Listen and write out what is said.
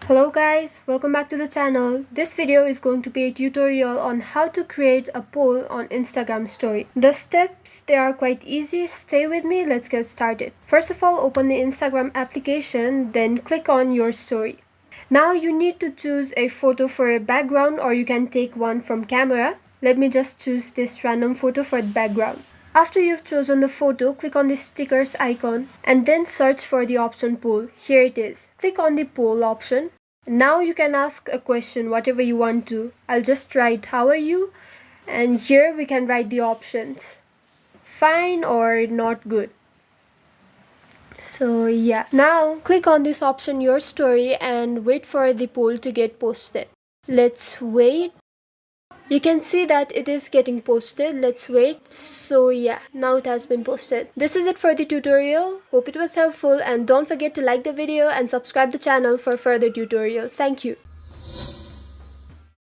Hello guys, welcome back to the channel. This video is going to be a tutorial on how to create a poll on Instagram story. The steps, they are quite easy. Stay with me, let's get started. First of all, open the Instagram application, then click on your story. Now you need to choose a photo for a background, or you can take one from camera. Let me just choose this random photo for the background. After you've chosen the photo, click on the stickers icon and then search for the option poll. Here it is. Click on the poll option. Now you can ask a question, whatever you want to. I'll just write how are you, and here we can write the options, fine or not good. So yeah, now click on this option, your story, and wait for the poll to get posted. Let's wait. You can see that it is getting posted. Let's wait. So yeah, now it has been posted. This is it for the tutorial. Hope it was helpful, and don't forget to like the video and subscribe the channel for further tutorial. Thank you.